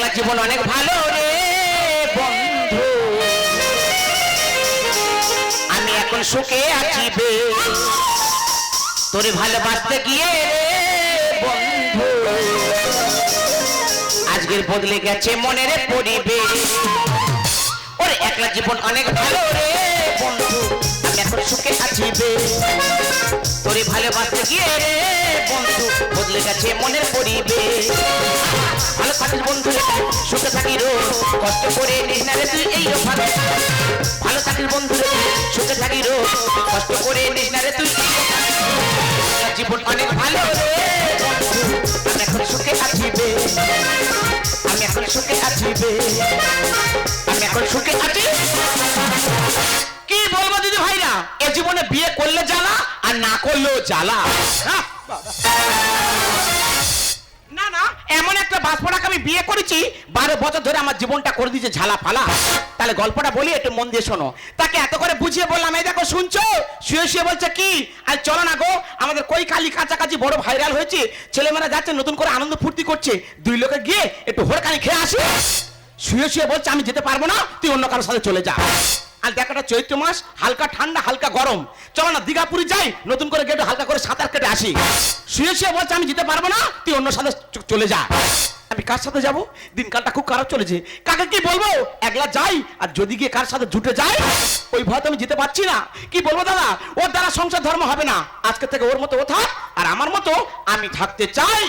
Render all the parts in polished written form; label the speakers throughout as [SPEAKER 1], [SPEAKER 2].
[SPEAKER 1] একলা জীবন অনেক ভালো রে বন্ধু, আমি এখন সুখে আছি বে, তোরে ভালোবাসতে গিয়ে রে বন্ধু আজকের বদলে গেছে মনের পরিবেশ। ওরে একলা জীবন অনেক ভালো রে বন্ধু, আমি এখন সুখে আছি বে, তোরে ভালোবাসতে গিয়ে রে বন্ধু বদলে গেছে মনের পরিবেশ। ভালো থাকিস বন্ধু রে সুখে থাকি রোজ, কষ্ট করে নিস না রে তুই এই ভালো, ভালো থাকিস বন্ধু রে সুখে থাকি রোজ, কষ্ট করে নিস না রে তুই জীবন অনেক ভালো রে বন্ধু, আমি এখন সুখে আছি বে, আমি এখন সুখে আছি বে, আমি এখন সুখে আছি। কি বলবো দিদি ভাইরা, এ জীবনে বিয়ে করলে জ্বালা আর না করলেও জ্বালা। না না, এমন একটা বাসপড়াকে আমি বিয়ে করেছি 12 বছর ধরে আমার জীবনটা করে দিয়েছে ঝালা ফালা। তাহলে গল্পটা বলি, একটু মন দিয়ে শোনো। তাকে এত করে বুঝিয়ে বললাম, এই দেখো শুনছো, শুয়ে শুয়ে বলছে কি, আর চলো না গো আমাদের কই কালি কাছাকাছি বড় ভাইরাল হয়েছে, ছেলেমেয়েরা যাচ্ছে নতুন করে আনন্দ ফুর্তি করছে, 2 লোকে গিয়ে একটু হোড়কানি খেয়ে আসি। শুয়ে শুয়ে বলছে আমি যেতে পারবো না, তুই অন্য কারোর সাথে চলে যা। আর দেখাটা চৈত্র মাস, হালকা ঠান্ডা হালকা গরম, চলো না দীঘাপুরি যাই, নতুন করে গেটে হালকা করে সাঁতার কেটে আসি। শুয়ে শুয়ে বলছে আমি যেতে পারবো না, তুই অন্য সাথে চলে যা। আমি কার সাথে যাবো, দিনকালটা খুব খারাপ চলেছে, কাকে কি বলবো, একলা যাই আর যদি গিয়ে কার সাথে জুটে যায়, ওই ভয় আমি যেতে পারছি না। কি বলবো দাদা, ওর দ্বারা সংসার ধর্ম হবে না, আজকে থেকে ওর মতো ও থাক আর আমার মতো আমি থাকতে চাই।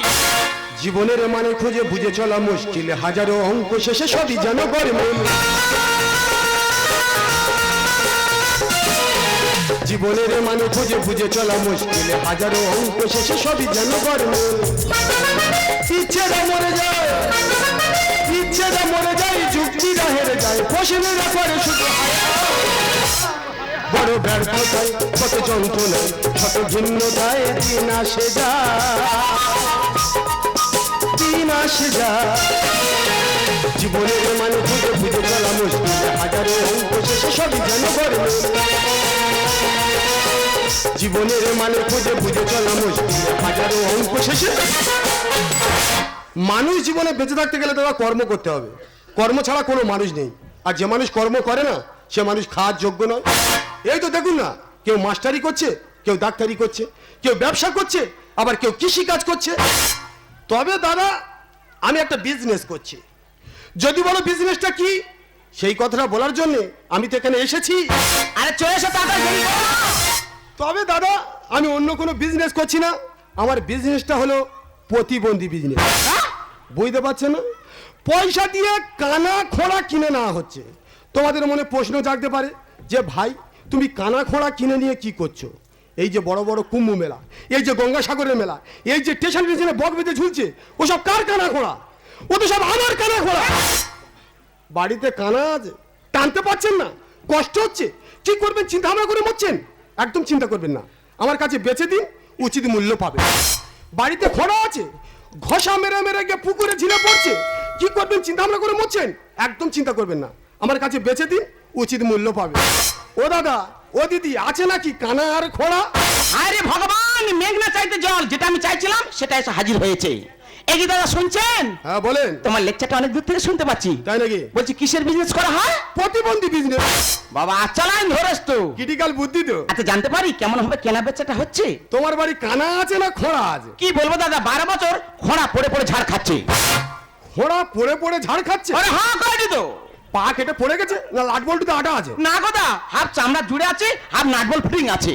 [SPEAKER 2] জীবনের মানে খুঁজে বুঝে চলা মুশকিল, হাজারো অঙ্ক শেষে সবই যেন গরমিল। জীবনের মানে খুঁজে বুঝে চলা মুশকিল, হাজারো অঙ্ক শেষে সবই যেন গরমিল। ইচ্ছেটা মরে যায়, ইচ্ছেটা মরে যায়, যুক্তিটা হেরে যায়, প্রশ্নেরা করে শুধু বড় ব্যর্থতায়, কত যন্ত্রণায়, কত ভিন্নতায় দিন আসে যায়, দিন আসে যায়। জীবনের মানে খুঁজে বুঝে চলা মুশকিল, হাজারো অঙ্ক শেষে সবই যেন গরমিল। জীবনের মানে খুঁজে বুঝে চলা মুশকিল, হাজারো অঙ্ক শেষে। মানুষ জীবনে বেঁচে থাকতে গেলে তারা কর্ম করতে হবে, কর্ম ছাড়া কোনো মানুষ নেই। আর যে মানুষ কর্ম করে না সে মানুষ খাওয়ার যোগ্য নয়। এই তো দেখুন না, কেউ মাস্টারি করছে, কেউ ডাক্তারি করছে, কেউ ব্যবসা করছে, আবার কেউ কৃষি কাজ করছে। তবে দাদা আমি একটা বিজনেস করছি, যদি বলো বিজনেসটা কি, সেই কথাটা বলার জন্য আমি তো এখানে এসেছি।
[SPEAKER 1] আরে চলে এসো তাড়াতাড়ি।
[SPEAKER 2] তবে দাদা আমি অন্য কোনো বিজনেস করছি না, আমার বিজনেসটা হলো প্রতিবন্ধী বিজনেস। বুঝতে পারছেন না, পয়সা দিয়ে কানা খোঁড়া কিনে নেওয়া হচ্ছে। তোমাদের মনে প্রশ্ন জাগতে পারে যে ভাই তুমি কানা খোঁড়া কিনে নিয়ে কি করছো? এই যে বড় বড় কুম্ভ মেলা, এই যে গঙ্গাসাগরের মেলা, এই যে স্টেশন স্টেশনে বক বেঁধে ঝুলছে, ওসব কার কানা খোঁড়া? ও তো সব আমার কানা খোঁড়া। বাড়িতে কানা আছে, টানতে পারছেন না, কষ্ট হচ্ছে, কি করবেন চিন্তা ভাবনা করে মরছেন? একদম চিন্তা করবেন না, আমার কাছে বেচে দিন, উচিত মূল্য পাবে। বাড়িতে খোঁড়া আছে, ঘষা মেরে মেরে গিয়ে পুকুরে ঝিলে পড়ছে, কি করবেন চিন্তা ভাবনা করে মরছেন? একদম চিন্তা করবেন না, আমার কাছে বেচে দিন, উচিত মূল্য পাবে। ও দাদা ও দিদি আছে নাকি কানা আর খোঁড়া?
[SPEAKER 1] আরে ভগবান, মেঘ না চাইতে জল, যেটা আমি চাইছিলাম সেটা এসে হাজির হয়েছে। এই দাদা শুনছেন?
[SPEAKER 2] হ্যাঁ বলেন।
[SPEAKER 1] তোমার লেকচারটা অনেক দূর থেকে শুনতে পাচ্ছি।
[SPEAKER 2] তাই নাকি?
[SPEAKER 1] বলছি কিসের বিজনেস করা হয়?
[SPEAKER 2] প্রতিবন্ধী বিজনেস।
[SPEAKER 1] বাবা চালান ধরেস তো,
[SPEAKER 2] ক্রিটিক্যাল বুদ্ধি তো।
[SPEAKER 1] আচ্ছা জানতে পারি কেমন ভাবে কেনা বেচাটা হচ্ছে?
[SPEAKER 2] তোমার বাড়ি কানা আছে না খোঁড়া আছে?
[SPEAKER 1] কি বলবো দাদা, 12 বছর খোঁড়া পড়ে পড়ে ঝাড় খাচ্ছে।
[SPEAKER 2] খোঁড়া পড়ে পড়ে ঝাড় খাচ্ছে?
[SPEAKER 1] আরে হ্যাঁ কয়টি তো।
[SPEAKER 2] পা কেটে পড়ে গেছে না লাট বল্টুতে আটা আছে?
[SPEAKER 1] না গোদা, হাফ চামড়া জুড়ে আছে, হাফ নাটবল ফিটিং আছে।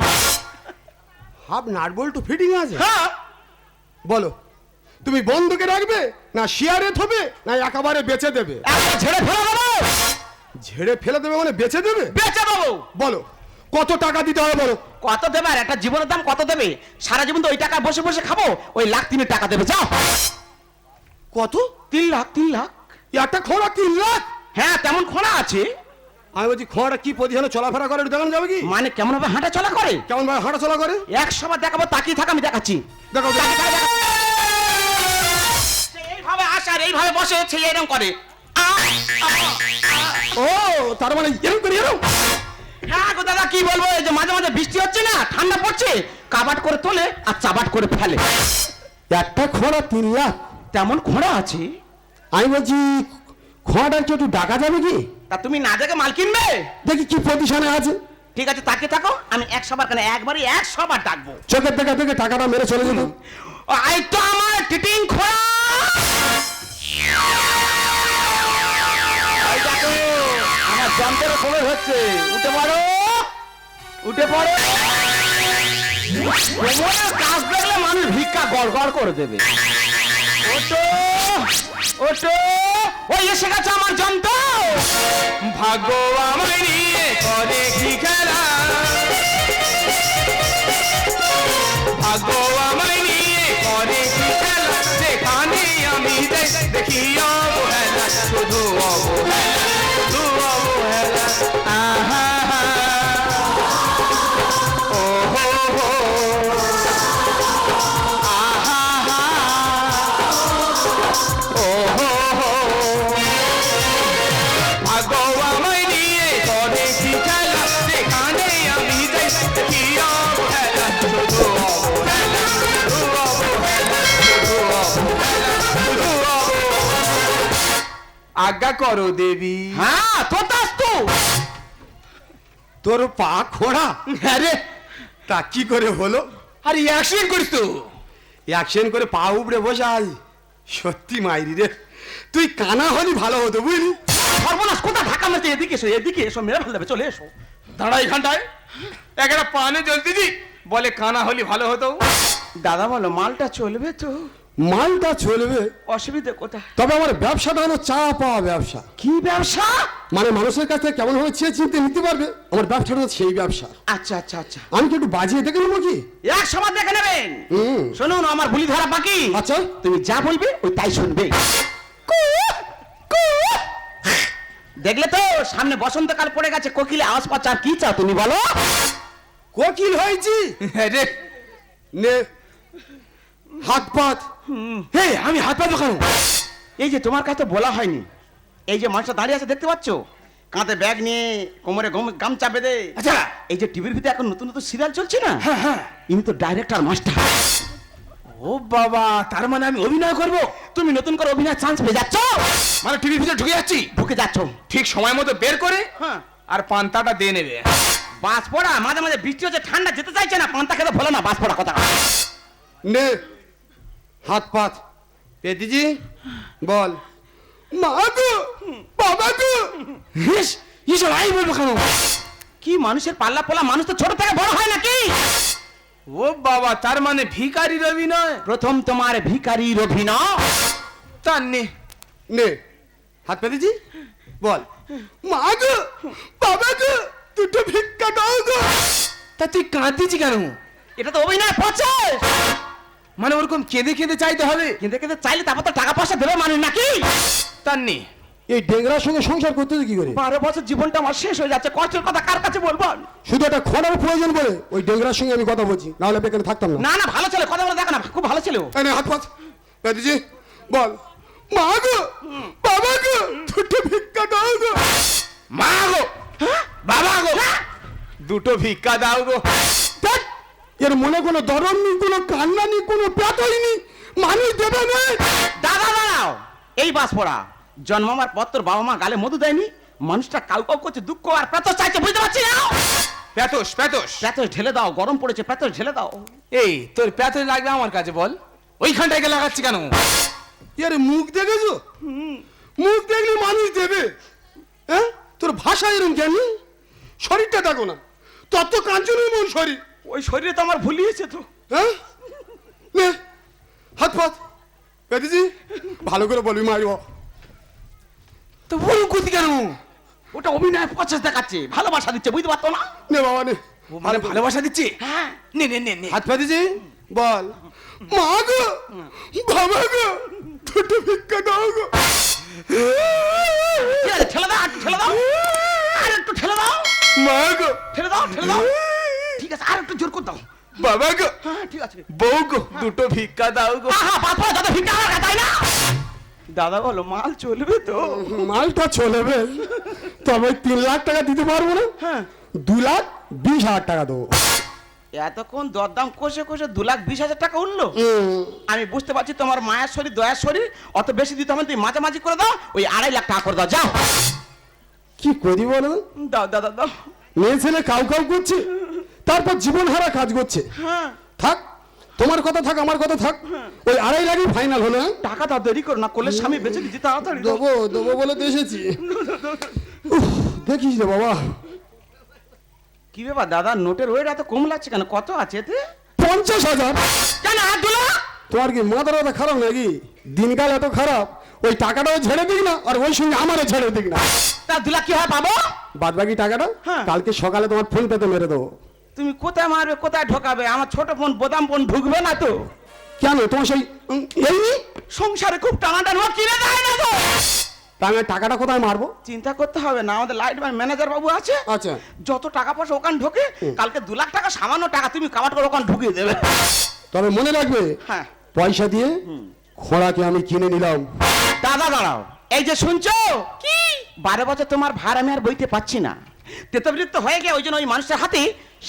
[SPEAKER 2] হাফ নাট বল্টু ফিটিং আছে?
[SPEAKER 1] হ্যাঁ।
[SPEAKER 2] বলো তুমি বন্ধুকে রাখবে না শেয়ারে থবে না একেবারে বেচে দেবে?
[SPEAKER 1] একটা ঝেড়ে ফেলে দেবো।
[SPEAKER 2] ঝেড়ে ফেলে দেবে মানে বেচে দেবে?
[SPEAKER 1] বেচে দেবো।
[SPEAKER 2] বলো কত টাকা দিতে হবে বলো?
[SPEAKER 1] কত দেবে? আর একটা জীবনের দাম কত দেবে? সারা জীবন তো ওই টাকা বসে বসে খাবো, ওই 1,03,000 টাকা দেবে। যাও।
[SPEAKER 2] কত?
[SPEAKER 1] 3 লাখ। 3 লাখ?
[SPEAKER 2] একটা খোঁড়া 3 লাখ?
[SPEAKER 1] হ্যাঁ তেমন খোঁড়া আছে।
[SPEAKER 2] আমি বলছি খোঁড়া কি পজিশনে চলাফেরা করে দেখানো যাবে কি?
[SPEAKER 1] মানে কেমন ভাবে হাঁটা চলা করে?
[SPEAKER 2] কেমন ভাবে হাঁটা চলা করে?
[SPEAKER 1] 100 বার দেখাবো, তাকিয়ে থাক, আমি দেখাচ্ছি।
[SPEAKER 2] দেখো
[SPEAKER 1] এইভাবে আসে আর এইভাবে বসে, সে এরকম করে।
[SPEAKER 2] ও তার মানে এরকম করে এরকম?
[SPEAKER 1] হ্যাঁ গো দাদা কি বলবো, এই যে মাঝে মাঝে বৃষ্টি হচ্ছে না, ঠান্ডা পড়ছে, কাবাট করে তোলে আর চাবাট করে ফেলে।
[SPEAKER 2] একটা খোঁড়া 3 লাখ?
[SPEAKER 1] তেমন খোঁড়া আছে।
[SPEAKER 2] আমি বলছি খোঁয়াটা একটু ডাকা যাবে কি?
[SPEAKER 1] তা তুমি না দেখে মাল কিনবে?
[SPEAKER 2] দেখি কি পজিশনে আছে।
[SPEAKER 1] ঠিক আছে, তাকে থাকো, আমি 100 বার কেন একবারই 100 বার ডাকবো।
[SPEAKER 2] চোখের দেখা থেকে টাকাটা মেরে চলে যেত।
[SPEAKER 1] আই তো আমার টিটিং খোলা। এই দেখো, আমার যন্ত্রের খবর হচ্ছে। উঠে পড়ো, উঠে পড়ো। কোমরের কাজ দেখলে মানুষ ভিক্ষা গড়গড় করে দেবে। ওঠো, ওঠো, ওই এসে গেছে আমার যন্ত্র। ভাগ্য আমায় নিয়ে করে কি খেলা, ভাগ্য আমায় নিয়ে করে কি খেলা, সেখানে আমি দেখি অবহেলা, শুধু অবহেলা, শুধু অবহেলা। আহা হা, ও হো হো, আহা হা, ও হো হো। ভাগ্য আমায় নিয়ে করে কি খেলা, সেখানে আমি দেখি অবহেলা, শুধু অবহেলা, শুধু অবহেলা, শুধু অবহেলা, শুধু অবহেলা।
[SPEAKER 3] আজ্ঞা করো দেবী।
[SPEAKER 1] হ্যাঁ, তথাস্তু।
[SPEAKER 2] তোর পা খোড়া?
[SPEAKER 1] হ্যাঁ রে,
[SPEAKER 2] তা কি করে হলো?
[SPEAKER 1] আরে অ্যাক্সিডেন্ট করিস তো।
[SPEAKER 2] অ্যাকশন করে পা উপড়ে বসে আই। সত্যি মাইরি রে, তুই কানা হলি ভালো হতো বুঝলি।
[SPEAKER 1] সর্বনাশ, কোথায় ঢাকা মারছে? এদিকে এসো, এদিকে এসো, মেরে ফেলবে, চলে এসো।
[SPEAKER 3] দাঁড়া এখানটায়, একটা পানে জ্বলতে দি, বলে কানা হলি ভালো হতো।
[SPEAKER 1] দাদা বলো, মালটা চলবে তো?
[SPEAKER 2] মালটা চলবে,
[SPEAKER 1] অসুবিধা কোথায়?
[SPEAKER 2] তবে আমার ব্যবসাটা হলো চা পাওয়া ব্যবসা।
[SPEAKER 1] কি ব্যবসা?
[SPEAKER 2] মানে মানুষের কাছে কেমন ভাবে চেয়ে চিনতে নিতে পারবে, আমার ব্যবসাটা হলো সেই ব্যবসা।
[SPEAKER 1] আচ্ছা আচ্ছা আচ্ছা,
[SPEAKER 2] আমি কি একটু বাজিয়ে দেখে নেবো কি?
[SPEAKER 1] 100 বার দেখে নেবেন।
[SPEAKER 2] হুম।
[SPEAKER 1] শুনুন, আমার বুলি ধরা বাকি।
[SPEAKER 2] আচ্ছা।
[SPEAKER 1] তুমি যা বলবে ওই তাই শুনবে। দেখলে তো, সামনে বসন্তকাল পড়ে গেছে, কোকিলে আওয়াজ পাচ্ছে। আর কি চাও তুমি বলো?
[SPEAKER 2] কোকিল হয়েছি।
[SPEAKER 3] হ্যাঁ রে,
[SPEAKER 2] নে হাত পাত।
[SPEAKER 1] হে, আমি হাত পা দোকানো। এই যে তোমার কাছে তো বলা হয়নি, এই যে মানুষটা দাঁড়িয়ে আছে দেখতে পাচ্ছ, কাঁধে ব্যাগ নিয়ে, কোমরে গামছা বেঁধে।
[SPEAKER 3] আচ্ছা।
[SPEAKER 1] এই যে টিভির ভিতরে এখন নতুন নতুন সিরিয়াল চলছে না,
[SPEAKER 3] হ্যাঁ হ্যাঁ।
[SPEAKER 1] ইনি তো ডাইরেক্টর মাস্টার।
[SPEAKER 3] ও বাবা, তার মানে আমি অভিনয় করব?
[SPEAKER 1] তুমি নতুন করে অভিনয় চান্স পেয়ে যাচ্ছ,
[SPEAKER 3] মানে টিভির ভিতরে ঢুকে যাচ্ছি,
[SPEAKER 1] ঢুকে যাচ্ছ।
[SPEAKER 3] ঠিক সময় মতো বের করে
[SPEAKER 1] হ্যাঁ,
[SPEAKER 3] আর পান্তাটা দিয়ে নেবে।
[SPEAKER 1] বাস পড়া, মাঝে মাঝে বৃষ্টি হচ্ছে, ঠান্ডা যেতে চাইছে না, পান্তা খেতে ভালো না, বাস পড়া কথা।
[SPEAKER 2] নে হাত পাত। পেদিজি বল। মা গো, বাবা গো।
[SPEAKER 1] হিস, হিসব আই বলবো কেন? কি মানুষের পাল্লা পোলা, মানুষ তো ছোট থেকে বড় হয় নাকি?
[SPEAKER 3] ও বাবা, তার মানে ভিখারির অভিনয়?
[SPEAKER 1] প্রথম তোমার ভিখারির অভিনয়।
[SPEAKER 3] তার নে,
[SPEAKER 2] নে হাত পেদিজি বল। মা গো, বাবা গো, দুটো ভিক্ষা দাও গো।
[SPEAKER 3] তা তুই কাঁদতেছি কেন?
[SPEAKER 1] এটা তো অভিনয় পড়ছে।
[SPEAKER 3] মানে ওরকম কেঁদে কেঁদে চাইতে হবে?
[SPEAKER 1] কিন্তু কিন্তু চাইলে তারপর তো টাকা পয়সা দেবে মানুষ নাকি?
[SPEAKER 3] তার নে।
[SPEAKER 2] এই ডেংরার সঙ্গে সংসার করতে কি করে?
[SPEAKER 1] 12 বছর জীবনটা আমার শেষ হয়ে যাচ্ছে, কষ্টের কথা কার কাছে বলবো?
[SPEAKER 2] শুধু একটা খোঁড়ার প্রয়োজন বলে ওই ডেংরার সঙ্গে আমি কথা বলছি, নাহলে আমি এখানে থাকতাম না।
[SPEAKER 1] না না, ভালো ছেলে, কথা বলে দেখো না, খুব ভালো ছেলে ও।
[SPEAKER 2] এই নে হাত পাত। পেদিজি বল। মা গো, বাবা গো, দুটো ভিক্ষা দাও গো।
[SPEAKER 3] মা গো, বাবা গো, দুটো ভিক্ষা দাও গো।
[SPEAKER 2] ধ্যাৎ, এর মনে কোনো দরদ নেই, কোনো কান্না নেই, কোনো ব্যথাই নেই, মানুষ দেবে না।
[SPEAKER 1] দাদা দাঁড়াও, এই বাস পড়া, জন্মাবার পর তোর বাবা মা গালে মধু দেয়নি, মানুষটা কাউ কাউ করছে, দুঃখ আর প্যাথস চাইছে, বুঝতে পারছি না?
[SPEAKER 3] প্যাতোস প্যাতোস।
[SPEAKER 1] প্যাথস ঢেলে দাও, গরম পড়েছে, প্যাথস ঢেলে দাও।
[SPEAKER 3] এই তোর প্যাতোস লাগবে আমার কাছে, বল ওইখানটায় গিয়ে লাগাচ্ছি কেন?
[SPEAKER 2] এর মুখ দেখেছো? মুখ দেখলে মানুষ দেবে? হ্যাঁ, তোর ভাষা এরকম জ্ঞানী। শরীরটা দেখো না, তত কাঞ্চনের মন শরীর।
[SPEAKER 1] ওই শরীরে তো আমার ভুলিয়েছে তো।
[SPEAKER 2] হ্যাঁ, নে হাত পাত। পেদিজি ভালো করে বলবি মারি।
[SPEAKER 3] তো বলুন কোথি কেন?
[SPEAKER 1] ওটা অভিনয় পছন্দ দেখাচ্ছে, ভালোবাসা দিচ্ছে, বুঝতে পারতো না?
[SPEAKER 2] নে বাবা নে।
[SPEAKER 3] ও মানে ভালোবাসা দিচ্ছি?
[SPEAKER 1] হ্যাঁ,
[SPEAKER 3] নে নে নে নে।
[SPEAKER 2] হাত পেদিজি বল। মা গো, বাবা গো, দুটো ভিক্ষা দাও গো।
[SPEAKER 1] ঠিক আছে, ঠেলে দাও, একটু ঠেলে দাও, আর একটু ঠেলে দাও,
[SPEAKER 2] মা গো,
[SPEAKER 1] ঠেলে দাও, ঠেলে দাও। ঠিক আছে, আর একটু জোর করে দাও।
[SPEAKER 3] বাবা গো,
[SPEAKER 1] হ্যাঁ, ঠিক আছে।
[SPEAKER 3] বউ গো, দুটো ভিক্ষা দাও গো।
[SPEAKER 1] আহা, বাবা, দাদা ভিক্ষা আমার তাই না? দাদা বলো, মাল চলবে তো?
[SPEAKER 2] মালটা চলবে, তবে 3 লাখ টাকা দিতে পারবো না।
[SPEAKER 1] হ্যাঁ,
[SPEAKER 2] 2,20,000 টাকা দেবো।
[SPEAKER 1] এতক্ষণ দরদাম কষে কষে 2,20,000 টাকা উঠলো। আমি বুঝতে পারছি তোমার মায়ের শরীর দয়ার শরীর, অত বেশি দিতে হবে, তুমি মাঝামাঝি করে দাও, ওই 2.5 লাখ টাকা করে দাও, যাও।
[SPEAKER 2] কি করি বলো?
[SPEAKER 1] দাও দাও দাও, দাও।
[SPEAKER 2] মেয়ে ছেলে কাউ কাউ করছে, তারপর জীবন হারা কাজ করছে।
[SPEAKER 1] হ্যাঁ,
[SPEAKER 2] থাক, তোমার কথা থাক, আমার কথা থাক, ওই 2.5 লাখই ফাইনাল হলো। হ্যাঁ?
[SPEAKER 1] টাকা দাও, দেরি করো না, কোলের স্বামী বেঁচে দিচ্ছি, তাড়াতাড়ি দাও।
[SPEAKER 2] দেবো দেবো বলে তো এসেছি। উফ, দেখিস রে বাবা,
[SPEAKER 1] কি ব্যাপার দাদা, নোটের ওয়েট এত কম লাগছে কেন? কত আছে এতে?
[SPEAKER 2] 50,000।
[SPEAKER 1] কেন 2 লাখ?
[SPEAKER 2] তোমার কি মাথাটা খারাপ নাকি? দিনকাল এত খারাপ, ওই টাকাটাও ছেড়ে দিক না, আর ওই সঙ্গে আমারও ছেড়ে দিক না।
[SPEAKER 1] তা 2 লাখ কি হয় পাবো?
[SPEAKER 2] বাদ বাকি টাকাটা
[SPEAKER 1] হ্যাঁ।
[SPEAKER 2] কালকে সকালে তোমার ফোন পেতে মেরে দেবো।
[SPEAKER 1] তুমি কোথায় মারবে, কোথায় ঢোকাবে? আমার ছোট ফোন, বোতাম ফোন ঢুকবে না তো?
[SPEAKER 2] কেন তোমার সেই এই নি?
[SPEAKER 1] সংসারে খুব টানাটানি, ও কিনে দেয় না তো।
[SPEAKER 2] তা আমি টাকাটা কোথায় মারবো?
[SPEAKER 1] চিন্তা করতে হবে না, আমাদের লাইটম্যান ম্যানেজার বাবু আছে,
[SPEAKER 2] আচ্ছা,
[SPEAKER 1] যত টাকা পয়সা ওখানে ঢোকে, কালকে 2 লাখ টাকা সামান্য টাকা তুমি কামাট করে ওখানে ঢুকিয়ে দেবে।
[SPEAKER 2] তবে মনে রাখবে,
[SPEAKER 1] হ্যাঁ।
[SPEAKER 2] পয়সা দিয়ে ঘোড়াকে আমি কিনে নিলাম।
[SPEAKER 1] দাদা দাঁড়াও, এই যে শুনছো কি, 12 বছর তোমার ভার আমি আর বইতে পাচ্ছি না, তেতবৃত্ত হয়ে গিয়ে ওই জন্য ওই মানুষের হাতে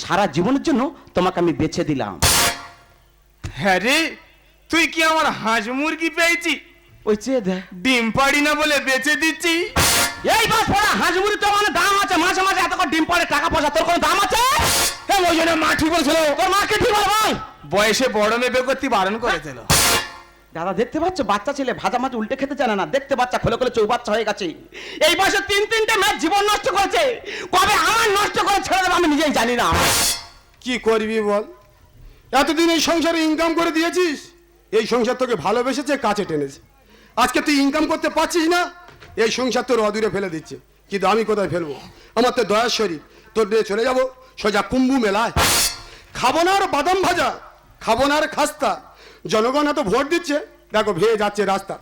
[SPEAKER 1] সারা জীবনের জন্য তোমাকে আমি বেছে দিলাম।
[SPEAKER 3] হ্যাঁ রে, তুই কি আমার হাঁস মুরগি পেয়েছি?
[SPEAKER 1] ওই চেয়ে দে,
[SPEAKER 3] ডিম পাড়ি না বলে বেচে দিচ্ছি।
[SPEAKER 1] এই বাস পড়া হাঁস মুড়ি তো মানে দাম আছে, মাসে মাসে এত করে ডিম পড়ে, টাকা পয়সা তোর কোনো দাম আছে?
[SPEAKER 3] ওই জন্য মা ঠিক বলছিল,
[SPEAKER 1] তোর মাকে ঠিক বল ভাই।
[SPEAKER 3] বয়সে বড় মেয়ে করতে বারণ করেছিল।
[SPEAKER 1] দাদা দেখতে পাচ্ছ, বাচ্চা ছেলে ভাজা মাছ উল্টে খেতে জানে না, দেখতে বাচ্চা খোলে খোলে চৌবাচ্চা হয়ে গেছে। এই বয়সে 3-3টে মেয়ের জীবন নষ্ট করেছে, কবে আমার নষ্ট করে ছেড়ে দেবে আমি নিজেই জানি না।
[SPEAKER 2] কি করবি বল, এতদিন এই সংসারে ইনকাম করে দিয়েছিস, এই সংসার তোকে ভালোবেসেছে, কাছে টেনেছে। আজকে তুই ইনকাম করতে পারছিস না, এই সংসার তোর অদূরে ফেলে দিচ্ছে। কিন্তু আমি কোথায় ফেলবো? আমার তো দয়ার শরীর, তোর দিয়ে চলে যাবো সোজা কুম্ভু মেলায়। খাবো না আর বাদাম ভাজা, খাবো না আর খাস্তা, জনগণ এত ভোট দিচ্ছে, দেখো ভেয়ে যাচ্ছে রাস্তা।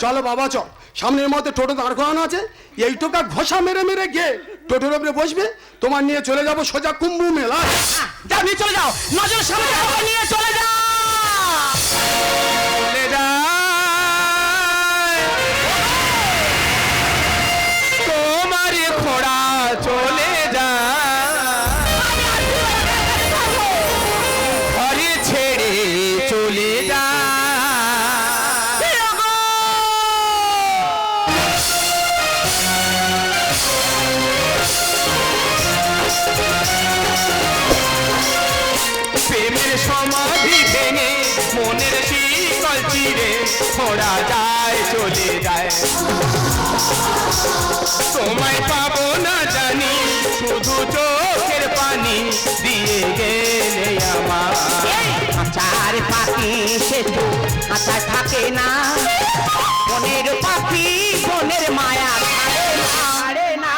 [SPEAKER 2] চলো বাবা চল, সামনের মধ্যে টোটো দাঁড় করানো আছে, এই টোকা ঘষা মেরে মেরে গিয়ে টোটোর উপরে বসবে, তোমার নিয়ে চলে যাবো সোজা কুম্ভু মেলায়।
[SPEAKER 1] যাও, নিয়ে চলে যাও, নজর সামনে যাও, নিয়ে চলে যাও।
[SPEAKER 3] চলে যায় তোমার খোড়া, চলে যায় ঘরে ছেড়ে চলে যায়। প্রেমের সমাধি ভেঙে মনের শিকল চিরে খোড়া যায়, চলে যায়। তোমায় পাবো না জানি, শুধু চোখের পানি দিয়ে গেলে আমার।
[SPEAKER 1] আচার পাখি সে তো আচার থাকে না, মনের পাখি মনের মায়া ছাড়ে না।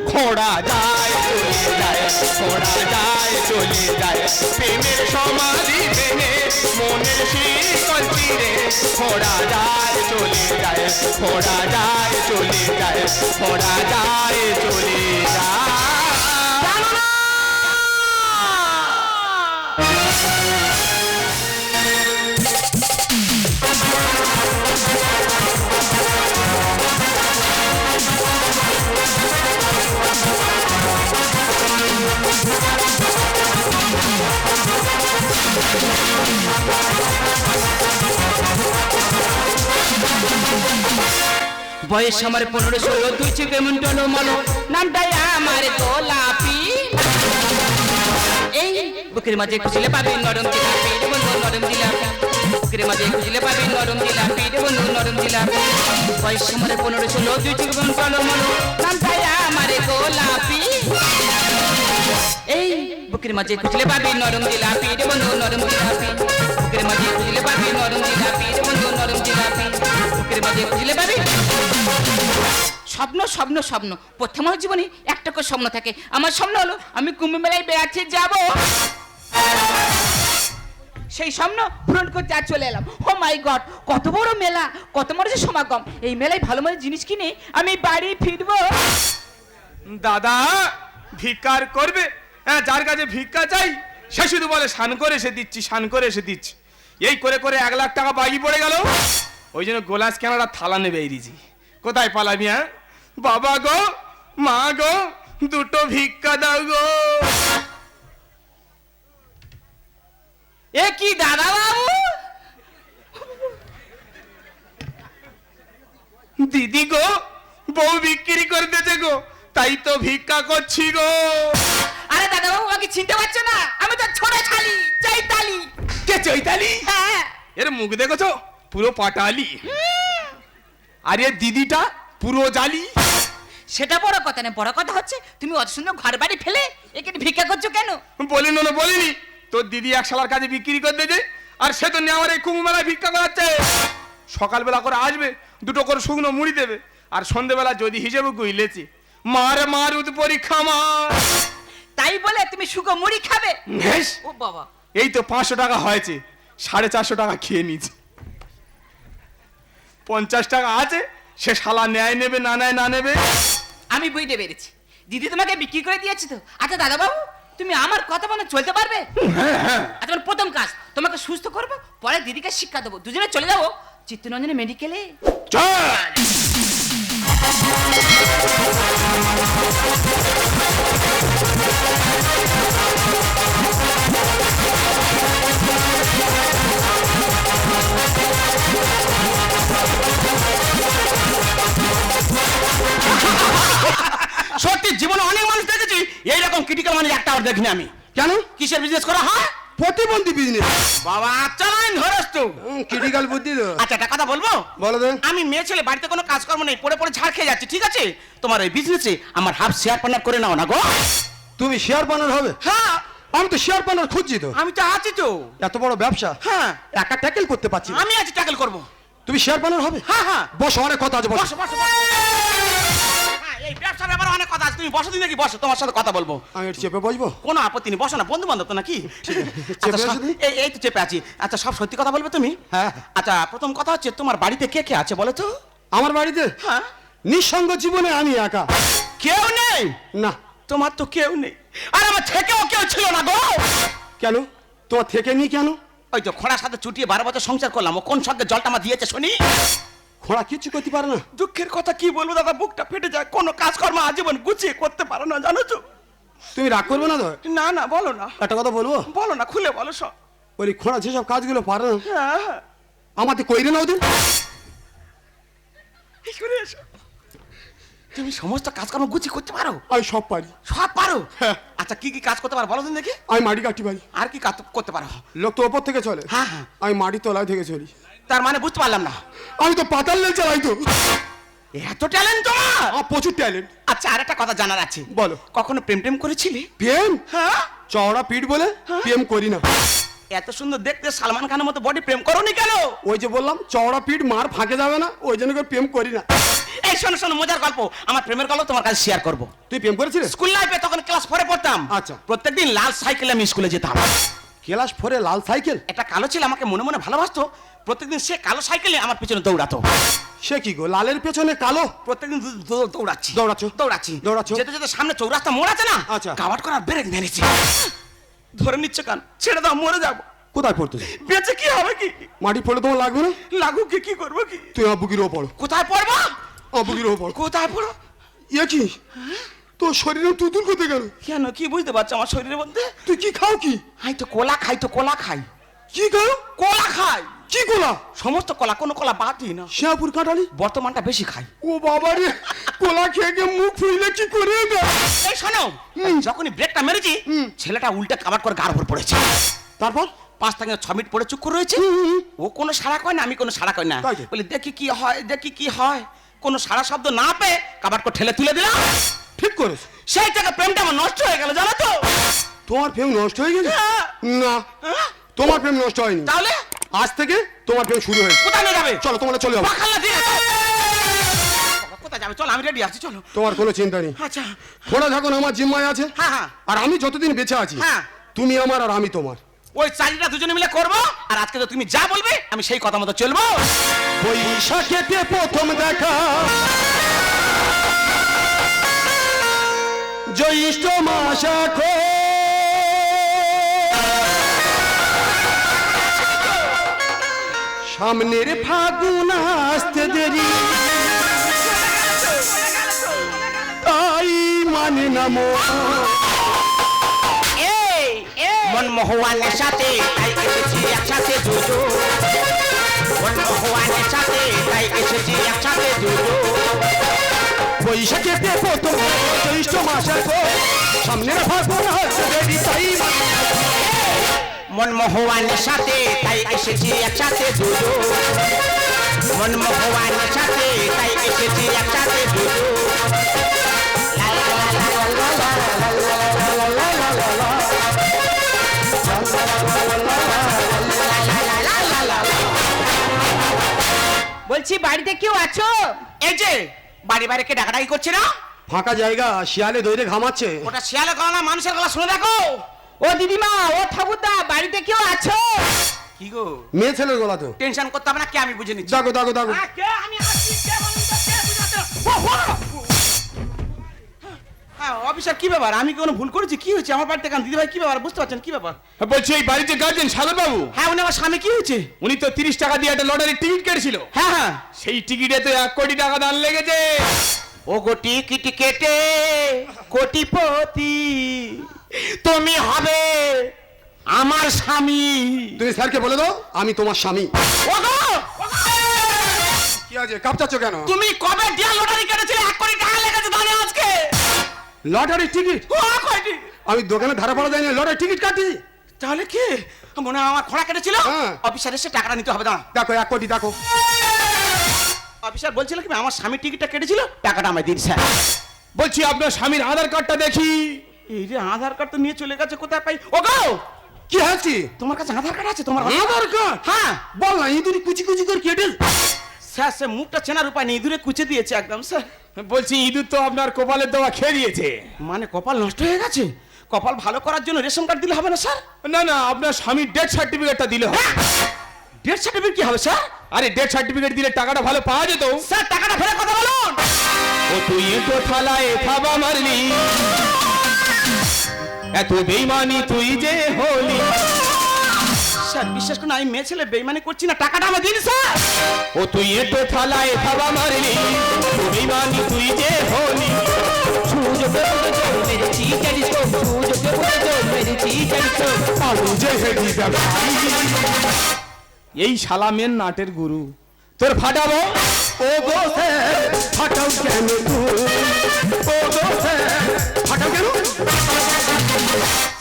[SPEAKER 3] খোড়া যায়, চলে যায়, খোড়া যায়, চলে যায়। প্রেমের সমাধি ভেঙে মনের শিকল চিরে খোড়া যায়, চলে যায়, খোড়া যায়, চলে যায়, খোড়া যায়, চলে যায়।
[SPEAKER 4] বয়স আমার 15-16, তুই ছি কেমন টলমলো, নামটাই আমার গোলাপি। এই বুকের মাঝে খুঁজলে পাবি নরম জিলাপি রে বন্ধু, নরম জিলাপি। বুকের মাঝে খুঁজলে পাবি নরম জিলাপি রে বন্ধু, নরম জিলাপি। বয়স আমার 15-16, তুই ছি কেমন টলমলো, নামটাই আমার গোলাপি। এই বুকের মাঝে খুঁজলে পাবি নরম জিলাপি রে বন্ধু, নরম জিলাপি। বুকের মাঝে খুঁজলে পাবি নরম জিলাপি রে বন্ধু, নরম জিলাপি। বুকের মাঝে খুঁজলে পাবি। স্বপ্ন স্বপ্ন স্বপ্ন, প্রথম জীবনে একটা করে স্বপ্ন থাকে। আমার স্বপ্ন হলো আমি কুম্ভ মেলায় বেড়াতে যাব, সেই স্বপ্ন পূরণ করতে আর চলে এলাম। ও মাই গড, কত বড় মেলা, কত মানুষের সমাগম। এই মেলায় ভালো ভালো জিনিস কিনে আমি বাড়ি ফিরবো।
[SPEAKER 3] দাদা ভিক্ষার করবে? হ্যাঁ, যার কাছে ভিক্ষা চাই সে শুধু বলে স্নান করে এসে দিচ্ছি, স্নান করে এসে দিচ্ছি। এই করে করে 1 লাখ টাকা বাকি পড়ে গেল। ওই জন্য গোলাস ক্যামেরা থালা নেবে এরিজি। কোথায় পালাবি? হ্যাঁ বাবা গো, মা গো, দুটো ভিক্ষা দাও গো।
[SPEAKER 4] এ কি দাদা বাবু?
[SPEAKER 3] দিদি গো, বউ বিক্রি করে দিয়েছে গো, তাই তো ভিক্ষা করছি গো।
[SPEAKER 4] আরে দাদা বাবু আমাকে চিনতে পারছো না? আমি তো ছোট ছালি চৈতালি।
[SPEAKER 3] কে চৈতালি?
[SPEAKER 4] হ্যাঁ।
[SPEAKER 3] এর মুখ দেখেছো, পুরো পাটালি। আর এর দিদিটা পুরো জালি।
[SPEAKER 4] সেটা বড় কথা না, বড় কথা হচ্ছে তুমি অত সুন্দর ঘর বাড়ি ফেলে এখানে ভিক্ষা করছো কেন?
[SPEAKER 3] বলিনি না, বলিনি তোর দিদি এক শালার কাছে বিক্রি করে দিয়েছে, আর সে তো নিয়ে আমার এই কুমু মেলায় ভিক্ষা করাচ্ছে। সকালবেলা করে আসবে, দুটো করে শুকনো মুড়ি দেবে, আর সন্ধেবেলা যদি হিসেবে গুইলেছি মারে মারুদ পরীক্ষা মার।
[SPEAKER 4] তাই বলে তুমি শুকো মুড়ি খাবে?
[SPEAKER 3] বেশ,
[SPEAKER 4] ও বাবা,
[SPEAKER 3] এই তো 500 টাকা হয়েছে, 450 টাকা খেয়ে নিচ্ছে। 50 টাকা আছে, সে শালা ন্যায় নেবে না নেয় না নেবে।
[SPEAKER 4] আমি বুঝতে পেরেছি দিদি তোমাকে বিক্রি করে দিয়েছি তো। আচ্ছা দাদা বাবু, তুমি আমার কথা মনে চলতে পারবে? আচ্ছা আমার প্রথম কাজ তোমাকে সুস্থ করবো, পরে দিদিকে শিক্ষা দেবো, দুজনে চলে যাবো চিত্তরঞ্জনে মেডিকেলে।
[SPEAKER 1] সত্যি জীবনে অনেক মানুষ দেখেছি, এইরকম ক্রিটিক্যাল মানুষ একটা আর দেখিনি আমি।
[SPEAKER 2] কেন?
[SPEAKER 1] কিসের বিজনেস করা হয়?
[SPEAKER 2] প্রতিবন্ধী বিজনেস।
[SPEAKER 1] বাবা আচ্ছা লাইন ধরেছ তো।
[SPEAKER 2] ক্রিটিক্যাল বুদ্ধি তো।
[SPEAKER 1] আচ্ছা একটা কথা বলবো?
[SPEAKER 2] বলো তো।
[SPEAKER 1] আমি মেয়ে ছেলে, বাড়িতে কোনো কাজকর্ম নেই, পড়ে পড়ে ঝাড় খেয়ে যাচ্ছি, ঠিক আছে? তোমার এই বিজনেসে আমার হাফ শেয়ার পার্টনার করে নাও না গো।
[SPEAKER 2] তুমি শেয়ার পার্টনার হবে?
[SPEAKER 1] হ্যাঁ
[SPEAKER 2] আমি তো শেয়ার পার্টনার খুঁজছি তো।
[SPEAKER 1] আমি তো আছি তো।
[SPEAKER 2] এত বড় ব্যবসা
[SPEAKER 1] হ্যাঁ
[SPEAKER 2] একা ট্যাকেল করতে পারছি না।
[SPEAKER 1] আমি আছি, ট্যাকেল করবো।
[SPEAKER 2] তুমি শেয়ার পার্টনার হবে?
[SPEAKER 1] হ্যাঁ হ্যাঁ
[SPEAKER 2] বসো, অনেক কথা আছে, বসো।
[SPEAKER 1] বসো বসো বসো। হ্যাঁ, এই ব্যবসার ব্যাপারে অনেক কথা আছে, তুমি বসো দিন নাকি, বসো, তোমার সাথে কথা বলবো।
[SPEAKER 2] আমি একটু চেপে বসবো?
[SPEAKER 1] কোনো আপত্তি নেই, বসো না, বন্ধু বান্ধব তো নাকি?
[SPEAKER 2] চেপে
[SPEAKER 1] আচ্ছা,
[SPEAKER 2] আছো
[SPEAKER 1] সব-
[SPEAKER 2] তুমি?
[SPEAKER 1] এই তো চেপে আছি। আচ্ছা সব সত্যি কথা বলবে তুমি?
[SPEAKER 2] হ্যাঁ।
[SPEAKER 1] আচ্ছা প্রথম কথা হচ্ছে, তোমার বাড়িতে কে কে আছে বলো তো?
[SPEAKER 2] আমার বাড়িতে
[SPEAKER 1] হ্যাঁ।
[SPEAKER 2] নিঃসঙ্গ জীবনে আমি একা।
[SPEAKER 1] কেউ নেই?
[SPEAKER 2] না।
[SPEAKER 1] তোমার তো কেউ নেই, আর আমার থেকেও কেউ ছিল না গো।
[SPEAKER 2] কেন? তোমার থেকে নি কেন?
[SPEAKER 1] ওই তো খোঁড়ার সাথে চুটিয়ে 12 বছর সংসার করলাম, ও কোন সঙ্গে জলটা আমার দিয়েছে শুনি?
[SPEAKER 2] খোঁড়া কিচ্ছু করতে পারে না।
[SPEAKER 1] দুঃখের কথা কি বলবো দাদা, বুকটা ফেটে যায়, কোনো কাজকর্ম আজীবন গুছিয়ে করতে পারো না, জানো তো?
[SPEAKER 2] তুমি রাগ করবে না তো?
[SPEAKER 1] না না বলো না,
[SPEAKER 2] একটা কথা বলবো?
[SPEAKER 1] বলো না, খুলে বলো সব।
[SPEAKER 2] বলি খোঁড়া যেসব কাজগুলো পারে না,
[SPEAKER 1] হ্যাঁ হ্যাঁ,
[SPEAKER 2] আমাকে কইরে নাও দিন।
[SPEAKER 1] এই করে এসো। তুমি সমস্ত কাজকর্ম গুছিয়ে করতে পারো?
[SPEAKER 2] আমি সব পারি।
[SPEAKER 1] সব পারো?
[SPEAKER 2] হ্যাঁ।
[SPEAKER 1] আচ্ছা কি কি কাজ করতে পারো বলো দিন দেখি।
[SPEAKER 2] আমি মাটি কাটি পারি।
[SPEAKER 1] আর কি কাজ করতে পারো?
[SPEAKER 2] লোক তো ওপর থেকে চলে,
[SPEAKER 1] হ্যাঁ হ্যাঁ।
[SPEAKER 2] আমি মাটি তলায় থেকে চলি।
[SPEAKER 1] তার মানে বুঝতে পারলাম না।
[SPEAKER 2] আমি তো পাতাল রেল চালাই তো।
[SPEAKER 1] এত ট্যালেন্ট তোমার?
[SPEAKER 2] আমার প্রচুর ট্যালেন্ট।
[SPEAKER 1] আচ্ছা আর একটা কথা জানার আছে।
[SPEAKER 2] বলো।
[SPEAKER 1] কখনো প্রেম টেম করেছিলে?
[SPEAKER 2] প্রেম?
[SPEAKER 1] হ্যাঁ।
[SPEAKER 2] চওড়া পিঠ বলে প্রেম করি না।
[SPEAKER 1] এত সুন্দর দেখতে সালমান খানের মতো বডি, প্রেম করোনি কেন?
[SPEAKER 2] ওই যে বললাম চওড়া পিঠ মার ফাঁকে যাবে না, ওই জন্য করে প্রেম করি না।
[SPEAKER 1] এই শোনো শোনো, মজার গল্প, আমার প্রেমের গল্প তোমার কাছে শেয়ার করবো।
[SPEAKER 2] তুই প্রেম করেছিলিস?
[SPEAKER 1] স্কুল লাইফে তখন ক্লাস 4 পড়তাম।
[SPEAKER 2] আচ্ছা।
[SPEAKER 1] প্রত্যেকদিন লাল সাইকেলে আমি স্কুলে যেতাম।
[SPEAKER 2] ক্লাস 4 লাল সাইকেল?
[SPEAKER 1] একটা কালো ছিল আমাকে মনে মনে ভালোবাসতো, প্রত্যেকদিন সে কালো সাইকেলে আমার পিছনে দৌড়াতো।
[SPEAKER 2] সে কি গো, লালের পেছনে কালো?
[SPEAKER 1] প্রত্যেকদিন দৌড়াচ্ছি
[SPEAKER 2] দৌড়াচ্ছ?
[SPEAKER 1] দৌড়াচ্ছি যেতে যেতে সামনে চৌরাস্তা মোড় আছে না,
[SPEAKER 2] আচ্ছা।
[SPEAKER 1] কাভার করার ব্রেক মেরেছি। ধরে নিচ্ছে কান, ছেড়ে দাও, মরে যাবো।
[SPEAKER 2] কোথায় পড়তো?
[SPEAKER 1] বেঁচে কি হবে কি?
[SPEAKER 2] মাটি পড়লে তোমার লাগবে না?
[SPEAKER 1] লাগুক কি, কি করবো কি?
[SPEAKER 2] তুই আবুকির ও পড়ো।
[SPEAKER 1] কোথায় পড়বো?
[SPEAKER 2] আবুকির ও পড়ো।
[SPEAKER 1] কোথায় পড়ো?
[SPEAKER 2] ইয়ে কি তোর শরীরে তুতুল করতে গেল?
[SPEAKER 1] কেন, কি বুঝতে পারছো আমার শরীরের মধ্যে?
[SPEAKER 2] তুই কি খাও কি?
[SPEAKER 1] আমি তো কলা খাই, তো কলা খাই।
[SPEAKER 2] কি খাও?
[SPEAKER 1] কলা খাই,
[SPEAKER 2] কি কোলা?
[SPEAKER 1] সমস্ত কলা, কোনো কলা বাদ দিই না।
[SPEAKER 2] শ্যাপুর কাঁঠালি?
[SPEAKER 1] বর্তমানটা বেশি খাই।
[SPEAKER 2] ও বাবা রে, কোলা খেয়ে গিয়ে মুখ ফুইলে কি করে না?
[SPEAKER 1] এই শোনো, যখনই ব্রেকটা মেরেছি, ছেলেটা উল্টে কাবার করে গাড় ভর পড়েছে।
[SPEAKER 2] তারপর
[SPEAKER 1] 5 থেকে 6 মিনিট পরে চুপ করে রয়েছে। ও কোনো সাড়া কয় না, আমি কোনো সাড়া কই না।
[SPEAKER 2] তাই তো।
[SPEAKER 1] বলি দেখি কি হয়, দেখি কি হয়। কোনো সাড়া শব্দ না পেয়ে কাবার করে ঠেলে তুলে দিলাম।
[SPEAKER 2] ঠিক করেছ।
[SPEAKER 1] সেই থেকে প্রেমটা আমার নষ্ট হয়ে গেল, জানো তো?
[SPEAKER 2] তোমার প্রেম নষ্ট হয়ে গেছে?
[SPEAKER 1] হ্যাঁ।
[SPEAKER 2] না,
[SPEAKER 1] হ্যাঁ?
[SPEAKER 2] তোমার প্রেম নষ্ট হয়নি।
[SPEAKER 1] তাহলে
[SPEAKER 2] আজ থেকে তোমার প্রেম শুরু হয়েছে।
[SPEAKER 1] কোথায় নিয়ে যাবে?
[SPEAKER 2] চলো তোমরা চলে যাও।
[SPEAKER 1] পাখাল্লা দিয়ে কোথায় যাবে? চলো, আমি রেডি আছি, চলো।
[SPEAKER 2] তোমার কোনো চিন্তা নেই।
[SPEAKER 1] আচ্ছা।
[SPEAKER 2] খোড়া যখন আমার জিম্মায় আছে,
[SPEAKER 1] হ্যাঁ হ্যাঁ
[SPEAKER 2] আর আমি যতদিন বেঁচে আছি,
[SPEAKER 1] হ্যাঁ।
[SPEAKER 2] তুমি আমার আর আমি তোমার।
[SPEAKER 1] ওই চাকরিটা দুজনে মিলে করবো, আর আজকে তো তুমি যা বলবে আমি সেই কথা মতো চলবো।
[SPEAKER 2] বৈশাখেতে প্রথম দেখা, জ্যৈষ্ঠ মাস এখন, সামনের ফাগুন আসতে দেরি, তাই মানে না
[SPEAKER 1] এই মনমোহনের সাথে তাই এসেছি একসাথে দুটো মনমোহনের সাথে তাই এসেছি একসাথে দুটো
[SPEAKER 2] বৈশাখেতে প্রথম জ্যৈষ্ঠ মাসে সামনের ফাগুন হচ্ছে দেরি তাই
[SPEAKER 1] মনমোহনের সাথে তাই এসেছি একসাথে দুটো মনমোহনের সাথে তাই এসেছি একসাথে দুটো
[SPEAKER 4] বলছি বাড়িতে কেউ আছো?
[SPEAKER 1] এই যে বাড়ি বাড়ি কে ডাকাডাকি করছে না?
[SPEAKER 2] ফাঁকা জায়গা শিয়ালে দইরে ঘামাচ্ছে।
[SPEAKER 1] ওটা শিয়ালের গলা না মানুষের গলা, শুনে দেখো।
[SPEAKER 4] ও দিদিমা, ও ঠাকুরদা, বাড়িতে কেউ আছো?
[SPEAKER 1] কি গো,
[SPEAKER 2] মেয়ে ছেলের গলা তো।
[SPEAKER 1] টেনশন করতে হবে না, কে আমি বুঝে নিচ্ছি।
[SPEAKER 2] দাগো দাগো দাগো।
[SPEAKER 1] কে আমি আসছি, কে বলুন তো, কে বুঝাতে? হ্যাঁ অফিসার, কি ব্যাপার? আমি কোনো ভুল করেছি? কি হয়েছে আমার বাড়িতে? কেন দিদি ভাই, কি ব্যাপার বুঝতে পারছেন? কি ব্যাপার?
[SPEAKER 3] বলছি এই বাড়িতে গার্জেন সাগর বাবু,
[SPEAKER 1] হ্যাঁ উনি আমার স্বামী, কি হয়েছে?
[SPEAKER 3] উনি তো 30 টাকা দিয়ে একটা লটারির টিকিট কেটেছিল।
[SPEAKER 1] হ্যাঁ হ্যাঁ।
[SPEAKER 3] সেই টিকিটে তো 1 কোটি টাকা দান লেগেছে।
[SPEAKER 1] ও গো টিকিট কেটে কোটিপতি তুমি হবে আমার স্বামী।
[SPEAKER 2] তুমি স্যারকে বলে দাও আমি তোমার স্বামী।
[SPEAKER 1] ও গো,
[SPEAKER 2] কি আছে কাঁপচাচ্ছ কেন?
[SPEAKER 1] তুমি কবে ডিয়া লটারি কেটেছিলে? 1 কোটি টাকা লেগেছে দানে আজকে।
[SPEAKER 2] Lottery ticket?
[SPEAKER 1] ও কয়টি?
[SPEAKER 2] আমি দোকানে ধারা পড়া যাই না, লটারি টিকিট কাটি।
[SPEAKER 1] তাহলে কি মনে হয় আমার খোঁড়া কেটেছিল?
[SPEAKER 2] হ্যাঁ।
[SPEAKER 1] অফিসার এসে টাকাটা নিতে হবে, দাঁড়া।
[SPEAKER 2] দেখো 1 কোটি দেখো।
[SPEAKER 1] অফিসার বলছিল কি আমার স্বামীর টিকিটটা কেটেছিল, টাকাটা আমায় দিন স্যার।
[SPEAKER 3] বলছি আপনার স্বামীর আধার কার্ডটা দেখি।
[SPEAKER 1] এই যে আধার কার্ড তো নিয়ে চলে গেছে, কোথায় পাই? ও গো,
[SPEAKER 2] কি হয়েছে?
[SPEAKER 1] তোমার কাছে আধার কার্ড আছে? তোমার
[SPEAKER 2] আধার কার্ড?
[SPEAKER 1] হ্যাঁ।
[SPEAKER 2] বল না, ইঁদুরি কুচি কুচি করে কেটে।
[SPEAKER 1] স্যার সে মুখটা চেনার উপায় নেই, দূরে কুচে দিয়েছে একদম স্যার।
[SPEAKER 3] বলছি ইঁদুর তো আপনার কপালের দেওয়া খেয়ে দিয়েছে।
[SPEAKER 1] মানে কপাল নষ্ট হয়ে গেছে? কপাল ভালো করার জন্য রেশন কার্ড দিলে হবে না স্যার?
[SPEAKER 3] না না, আপনার স্বামীর ডেথ সার্টিফিকেটটা দিলে হবে।
[SPEAKER 1] ডেথ সার্টিফিকেট কি হবে স্যার?
[SPEAKER 3] আরে ডেথ সার্টিফিকেট দিলে টাকাটা ভালো পাওয়া যেত।
[SPEAKER 1] স্যার টাকাটা ফেলে কথা বলুন।
[SPEAKER 3] ও তুই তো থালায় থাবা মারলি, এত বেইমানি তুই যে হলি।
[SPEAKER 1] স্যার বিশ্বাস করুন, আমি মেয়ে ছেলে বেইমানি করছি না, টাকাটা আমার দিন স্যার।
[SPEAKER 3] ও তুই তো থালায় থাবা মারলি, এত বেইমানি তুই যে হলি।
[SPEAKER 4] সুযোগে বুঝেছো মেরেছি টেলিস্কোপ, সুযোগে বুঝেছো মেরেছি টেলিস্কোপ।
[SPEAKER 2] আলু যে হেডি ব্যবসায়ী।
[SPEAKER 3] এই শালা মেন নাটের গুরু, তোর ফাটাবো।
[SPEAKER 2] ও গো স্যার ফাটাও কেন তুমি? ও গো স্যার ফাটাও কেন?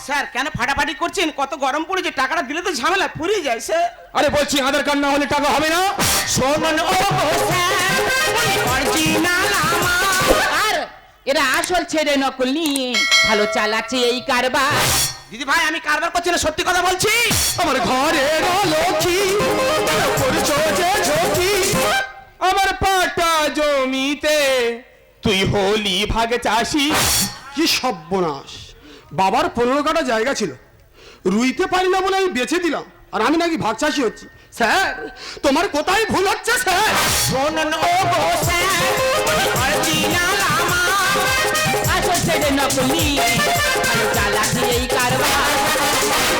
[SPEAKER 1] স্যার কেন ফাটাফাটি করছেন? কত গরম পড়েছে, টাকাটা দিলে তো ঝামেলা ফুরিয়ে যায় স্যার।
[SPEAKER 3] আরে বলছি আধার কার্ড না হলে টাকা হবে না।
[SPEAKER 1] শোনুন ও গো স্যার, অরিজিনাল আমার।
[SPEAKER 4] আর এরা আসল ছেড়ে নকল নিয়ে ভালো চালাচ্ছে এই কারবার।
[SPEAKER 1] দিদি ভাই আমি কারবার করছি না, সত্যি কথা বলছি।
[SPEAKER 2] আমার ঘরের লক্ষ্মী করছো যে ঝুঁকি।
[SPEAKER 3] আমার পাটা জমিতে তুই হলি ভাগে চাষি।
[SPEAKER 2] কি সর্বনাশ! বাবার 15 কাঠা জায়গা ছিল, রুইতে পারি না বলে আমি বেচে দিলাম, আর আমি নাকি ভাগ চাষি হচ্ছি। স্যার তোমার কোথায় ভুল হচ্ছে স্যার?
[SPEAKER 1] শোনুন ও গো স্যার, অরিজিনাল আমার।
[SPEAKER 4] আসল ছেড়ে নকল নিয়ে ভালো চালাচ্ছে এই কারবার।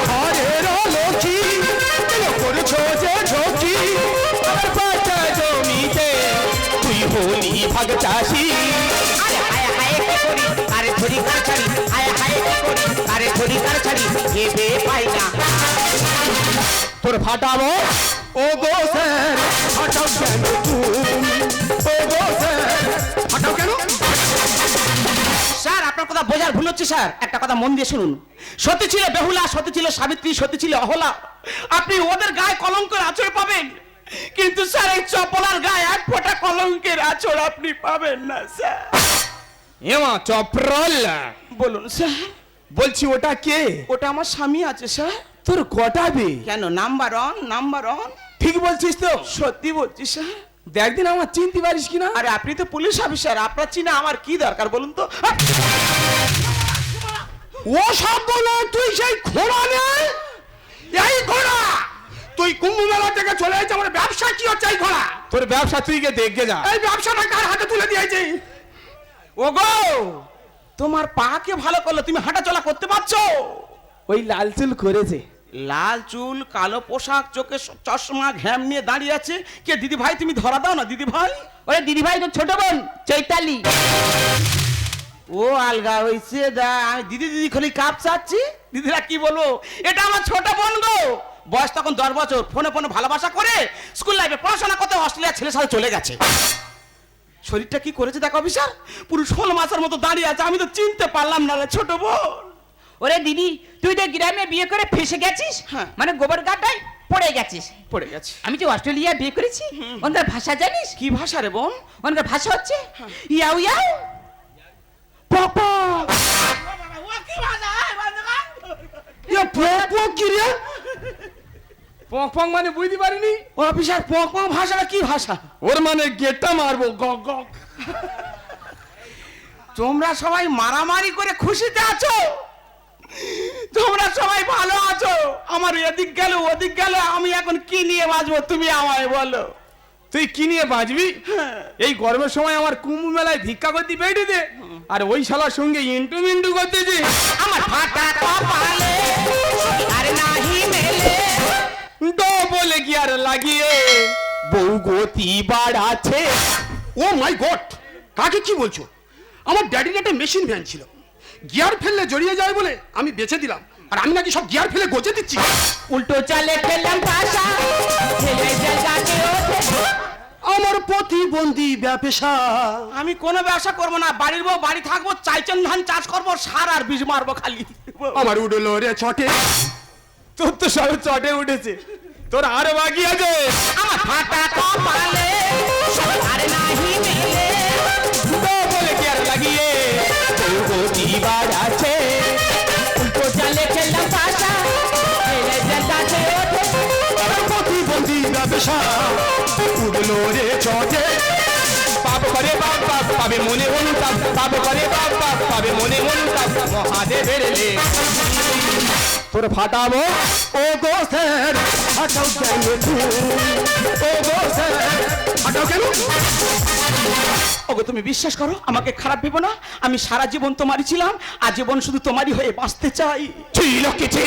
[SPEAKER 2] ঘরের লক্ষ্মী করছো যে ঝুঁকি।
[SPEAKER 3] আমার পাটা জমিতে তুই হলি ভাগে চাষি।
[SPEAKER 1] আরে হায় হায় কি করি, আরে ধরি কার ছাড়ি, হায় হায় কি করি, আরে ধরি কার ছাড়ি, ভেবে পাই না।
[SPEAKER 3] তোর ফাটাবো।
[SPEAKER 2] ও গো স্যার ফাটাও কেন তুমি? ও গো স্যার ফাটাও কেন?
[SPEAKER 1] স্যার আপনার কথা বোঝার ভুল হচ্ছে স্যার, একটা কথা মন দিয়ে শুনুন। সতী ছিল বেহুলা, সতী ছিল সাবিত্রী, সতী ছিল অহলা। আপনি ওদের গায়ে কলঙ্কের আঁচড় পাবেন, কিন্তু স্যার এই চপলার গায়ে 1 ফোঁটা কলঙ্কের আঁচড় আপনি পাবেন না স্যার।
[SPEAKER 3] এমা চপ্রল।
[SPEAKER 1] বলুন স্যার।
[SPEAKER 3] বলছি ওটা কে?
[SPEAKER 1] ওটা আমার স্বামী আছে স্যার।
[SPEAKER 3] তোর কটাবে?
[SPEAKER 1] কেন? Number one, number one.
[SPEAKER 3] ঠিক বলছিস তো?
[SPEAKER 1] সত্যি বলছি স্যার।
[SPEAKER 3] দেখদিন আমার চিনতে পারিস কিনা।
[SPEAKER 1] আরে আপনি তো পুলিশ অফিসার, আপনার চিনা আমার কি দরকার বলুন তো?
[SPEAKER 2] ও সব বলে তুই সেই ঘোড়া নেই? এই ঘোড়া তুই কুম্ভ মেলা থেকে চলে এসেছে, আমার ব্যবসা কি হচ্ছে এই ঘোড়া?
[SPEAKER 3] তোর ব্যবসা তুই গে দেখে যা।
[SPEAKER 2] এই ব্যবসাটা কার হাতে তুলে দিয়েছি?
[SPEAKER 1] ওগো তোমার পাকে ভালো করলো, তুমি হাঁটা চলা করতে পারছো?
[SPEAKER 3] ওই লাল চুল করেছে।
[SPEAKER 1] লাল চুল, কালো পোশাক, চোখে চশমা, ঘ্যাম নিয়ে দাঁড়িয়ে আছে কে? দিদি ভাই তুমি ধরা দাও না দিদি ভাই।
[SPEAKER 4] ওরে দিদি ভাই, তো ছোট বোন চৈতালি।
[SPEAKER 1] ও আলগা হয়েছে দা, আমি দিদি দিদি খালি কাপ চাচ্ছি। দিদিরা কি বলবো, এটা আমার ছোট বোন গো। বয়স তখন 10 বছর, ফোনে ফোনে ভালোবাসা করে স্কুল লাইফে পড়াশোনা করতে অস্ট্রেলিয়া ছেলের সাথে চলে গেছে। শরীরটা কি করেছে দেখো অফিসার, পুরো 16 মাসের মতো দাঁড়িয়ে আছে। আমি তো চিনতে পারলাম না রে ছোট বোন।
[SPEAKER 4] ওরে দিদি, তুই তো গ্রামে বিয়ে করে ফেসে গেছিস,
[SPEAKER 1] হ্যাঁ।
[SPEAKER 4] মানে গোবর গাড্ডায় পড়ে গেছিস।
[SPEAKER 1] পড়ে গেছে।
[SPEAKER 4] আমি যে অস্ট্রেলিয়া বিয়ে করেছি, ওনার ভাষা জানিস?
[SPEAKER 1] কি ভাষা রে বোন?
[SPEAKER 4] ওনার ভাষা হচ্ছে ইয়াও ইয়াও।
[SPEAKER 1] পাপা
[SPEAKER 2] ইয়া পো কি রে?
[SPEAKER 3] পং পং মানে বুঝতে পারিনি।
[SPEAKER 1] ও অফিসার, পক পক ভাষাটা কি ভাষা?
[SPEAKER 3] ওর মানে গেটটা মারবো গক গক।
[SPEAKER 1] তোমরা সবাই মারামারি করে খুশিতে আছো, তোমরা সবাই ভালো আছো। আমার এদিক গেল ওদিক গেল, আমি এখন কি নিয়ে বাঁচবো তুমি আমায় বলো।
[SPEAKER 3] তুই কি নিয়ে বাঁচবি? এই গরমের সময় আমার কুম্ভ মেলায় ভিক্ষা করতে বেরিয়ে দে, আর ওই শালার সঙ্গে ইন্টু মিন্টু করতেছি।
[SPEAKER 1] আমার ফাটা কপালে আর নাহি মেলে,
[SPEAKER 3] ডো বলে কি আর লাগিয়ে বউ গতি বাড়াচ্ছে।
[SPEAKER 2] ও মাই গড, কাকে কি বলছো? আমার ড্যাডির একটা মেশিন ভ্যান ছিল, গিয়ার ফেললে জড়িয়ে যায় বলে আমি বেচে দিলাম, আর আমি নাকি সব গিয়ার ফেলে গজে দিচ্ছি।
[SPEAKER 4] উল্টো চালে খেলাম ভাষা, ছেলে জায়গাতে ওঠে।
[SPEAKER 2] আমার প্রতিবন্ধী ব্যবসা।
[SPEAKER 1] আমি কোনো ব্যবসা করবো না, বাড়ির বউ বাড়ি থাকবো, চাইচন ধান চাষ করবো, সার আর বীজ মারবো খালি।
[SPEAKER 2] আমার উডলো রে চটে।
[SPEAKER 3] তোর তো সব চটে উঠেছে, তোর আরো বাকি আছে।
[SPEAKER 1] আমার ফাটা কপালে আর নাহি মেলে,
[SPEAKER 3] ডো বলে কি আর লাগিয়ে বউ গতি বাড়াচ্ছে।
[SPEAKER 4] উল্টো চালে খেলাম ভাষা, ছেলে জায়গাতে ওঠে।
[SPEAKER 2] আমার প্রতিবন্ধী ব্যবসা, উডলো রে চটে।
[SPEAKER 3] পাপ করে বাপ বাপ পাবে মনে অনুতাপ, পাপ করে বাপ বাপ পাবে মনে অনুতাপ। মহাদেবের লে তোর ফাটাবো।
[SPEAKER 2] ও গো স্যার হাঁটাও কেন তুমি? ও গো স্যার হাঁটাও কেন?
[SPEAKER 1] ওগো তুমি বিশ্বাস করো, আমাকে খারাপ ভেবো না। আমি সারা জীবন তোমারই ছিলাম, আজীবন শুধু তোমারই হয়ে বাঁচতে চাই।
[SPEAKER 3] ছিল কিছু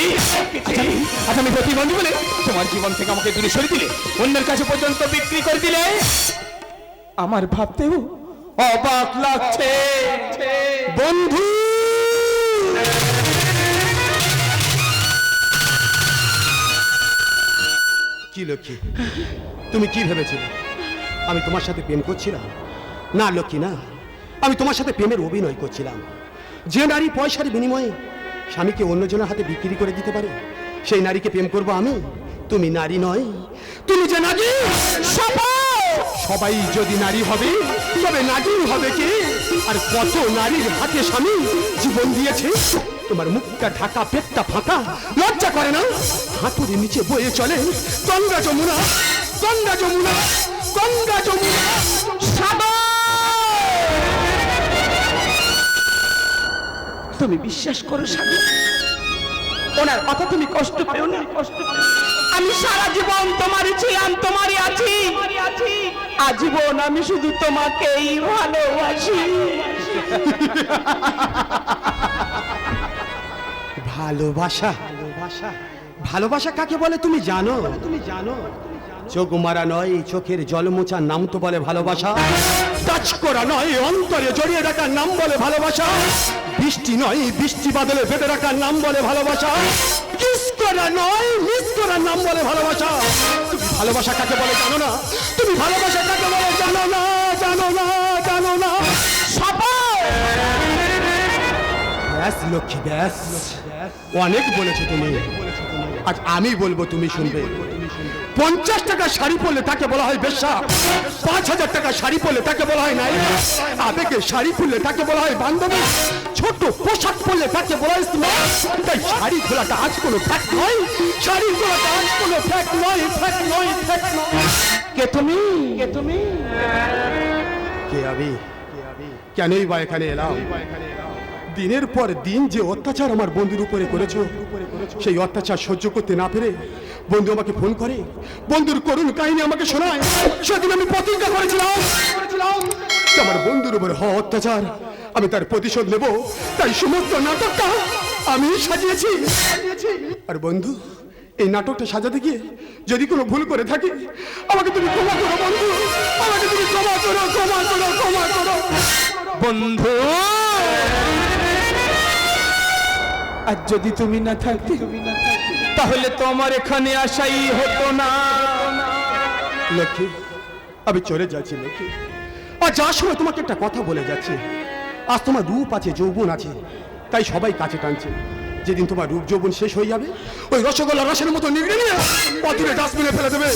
[SPEAKER 3] আচ্ছা, আমি প্রতিবন্ধী বলে তোমার জীবন থেকে আমাকে দূরে সরে দিলে, অন্যের কাছে পর্যন্ত বিক্রি করে দিলে, আমার ভাবতেও অবাক লাগছে।
[SPEAKER 2] বন্ধু কি লক্ষ্মী, তুমি কি ভেবেছিলে আমি তোমার সাথে প্রেম করছিলাম? না লক্ষ্মী না, আমি তোমার সাথে প্রেমের অভিনয় করছিলাম। যে নারী পয়সার বিনিময়ে স্বামীকে অন্যজনের হাতে বিক্রি করে দিতে পারে, সেই নারীকে প্রেম করব আমি। তুমি নারী নয়, তুমি যে নারী। সবাই যদি নারী হবে তবে নারী হবে কে? আর কত নারীর হাতে স্বামী জীবন দিয়েছে। তোমার মুখটা ঢাকা, পেটটা ফাঁকা, লজ্জা করে না? হাঁটুর নিচে বয়ে চলে গঙ্গা যমুনা, গঙ্গা যমুনা, গঙ্গা যমুনা।
[SPEAKER 1] তুমি বিশ্বাস করো সাগর, ওনার কথা তুমি কষ্ট পেও না, কষ্ট পেও না। আমি সারা জীবন তোমারই ছিলাম, তোমারই আছি, আজীবন আমি শুধু তোমাকেই ভালোবাসি।
[SPEAKER 2] ভালোবাসা, ভালোবাসা, ভালোবাসা কাকে বলে তুমি জানো? তুমি জানো? চোখ মারা নয়, চোখের জল মোছার নাম তো বলে ভালোবাসা। টাচ করা নয়, অন্তরে জড়িয়ে রাখার নাম বলে ভালোবাসা। বৃষ্টি নয়, বৃষ্টি বাদলে বেঁধে রাখার নাম বলে ভালোবাসা। কিস করা নয়, মিস করার নাম বলে ভালোবাসা। তুমি ভালোবাসা কাকে বলে জানো না? তুমি ভালোবাসা কাকে বলে জানো না? জানো না, জানো না। ব্যাস লক্ষ্মী, ব্যাস, অনেক বলেছো তুমি। আজ আমি বলবো, তুমি শুনবে। 50 টাকা শাড়ি পরলে তাকে বলা হয় বেশ্যা, 5000 টাকা শাড়ি পরলে তাকে বলা হয় নায়িকা, আবেগে শাড়ি পরলে তাকে বলা হয় বান্ধবী, ছোট পোশাক পরলে তাকে বলা হয় স্মার্ট। তাই শাড়ি খোলাটা আজ কোনো ফ্যাক্ট নয়, শাড়ি খোলাটা আজ কোনো ফ্যাক্ট নয়, ফ্যাক্ট নয়, ফ্যাক্ট নয়। কে তুমি? কে তুমি? কে আমি? কেনই বা এখানে এলাম? দিনের পর দিন যে অত্যাচার আমার বন্ধুর উপরে করেছো, সেই অত্যাচার সহ্য করতে না পেরে বন্ধু আমাকে ফোন করে, বন্ধুর করুণ কাহিনী আমাকে শোনায়। সেদিন আমি প্রতিজ্ঞা করেছিলাম যে আমার বন্ধুর উপরে হওয়া অত্যাচার আমি তার প্রতিশোধ নেব। তাই সমস্ত নাটকটা আমি সাজিয়েছি। আর বন্ধু, এই নাটকটা সাজাতে গিয়ে যদি কোনো ভুল করে থাকি, আমাকে তুমি ক্ষমা করো বন্ধু, আমাকে তুমি ক্ষমা করো, ক্ষমা করো, ক্ষমা করো
[SPEAKER 3] বন্ধু। আর যদি তুমি না থাকতে তাহলে তোমার এখানে আসাই হতো না।
[SPEAKER 2] লক্ষ্মী, আমি চলে যাচ্ছি লক্ষ্মী। আর যার সময় তোমাকে একটা কথা বলে যাচ্ছে, আজ তোমার রূপ আছে, যৌবন আছে, তাই সবাই কাছে টানছে। যেদিন তোমার রূপ যৌবন শেষ হয়ে যাবে, ওই রসগোল্লা রসের মতো নিগড়ে নিয়ে অদূরে ডাস্টবিনে ফেলে দেবে।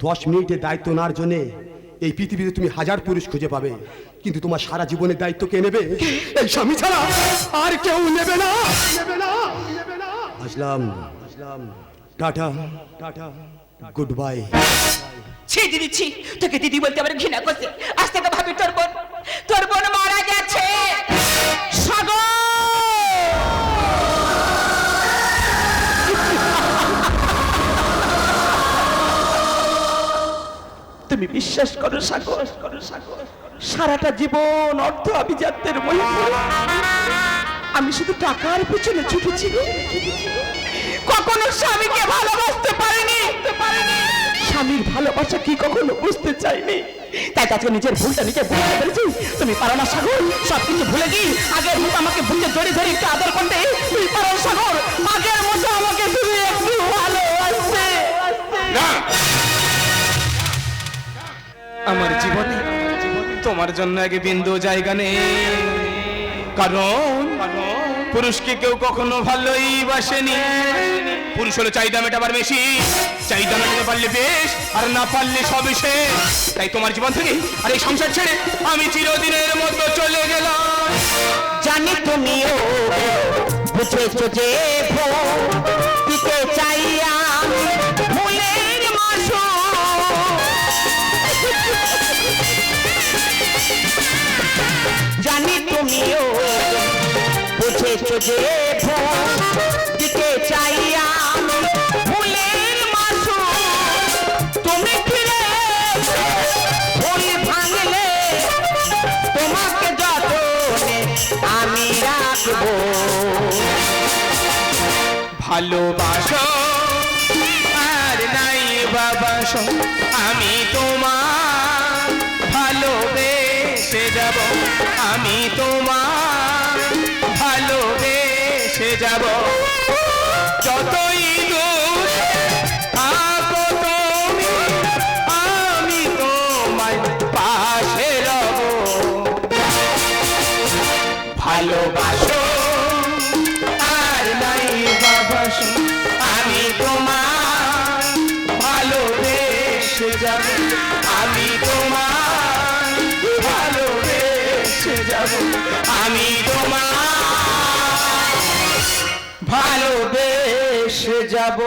[SPEAKER 2] 10 মিনিটের দায়িত্ব নেওয়ার জন্যে এই পৃথিবীতে তুমি 1000 পুরুষ খুঁজে পাবে, কিন্তু তোমার সারা জীবনের দায়িত্ব কে নেবে? এই স্বামী ছাড়া আর কেউ নেবে না। আসলাম, টাটা, গুড বাই।
[SPEAKER 4] ছি দিদি ছি, তোকে দিদি বলতে আমার ঘৃণা করছে। আজ থেকে ভাবি তোর বোন মারা গেছে। সাগর, তুমি বিশ্বাস করো সাগর, সারাটা জীবন অর্থ আভিজাত্যের মোহে পড়ে আমি শুধু টাকার পিছনে ছুটেছি। কখনো স্বামীকে ভালোবাসতে পারিনি, স্বামীর ভালোবাসা কি কখনো বুঝতে চাইনি। তাই আজকে নিজের ভুলটা নিজে বুঝতে পেরেছি। তুমি পারো না সাগর, সবকিছু ভুলে গিয়ে আগের মতো আমাকে বুঝে জড়িয়ে ধরে একটু আদর করতে। তুমি পারো সাগর, আগের মতো আমাকে তুমি একটু ভালোবাসতে।
[SPEAKER 3] না, আমার জীবনে তোমার জন্য আগে বিন্দু জায়গা নেই। কারণ পুরুষকে কেউ কখনো ভালোই বাসেনি। পুরুষ হলো চাহিদা মেটাবার বেশি, চাহিদা মেটাতে পারলে বেশ, আর না পারলে সবই শেষ। তাই তোমার জীবন থেকে আর এই সংসার ছেড়ে আমি চিরদিনের মতো চলে গেলাম।
[SPEAKER 4] জানি তুমিও বুঝেছো যে দিতে চাইয়া ফুলের মাসো। জানি তুমিও বুঝেছো যে দিতে চাইয়া ফুলের মাসো। তুমি ফিরে ফুল ভাঙলে তোমাকে যতনে আমি রাখবো।
[SPEAKER 3] ভালোবাসো আর নাই বাবাসো, আমি তোমার ভালোবেসে যাব, আমি তোমার ভালোবেসে যাব। যতই দূর থাকো তুমি, আমি তোমার পাশে রব। ভালোবাসো আর নাই বাবাসো, আমি তোমার ভালোবেসে যাব, আমি তোমার ভালোবেসে যাব, আমি তোমার ভালোবেসে যাব।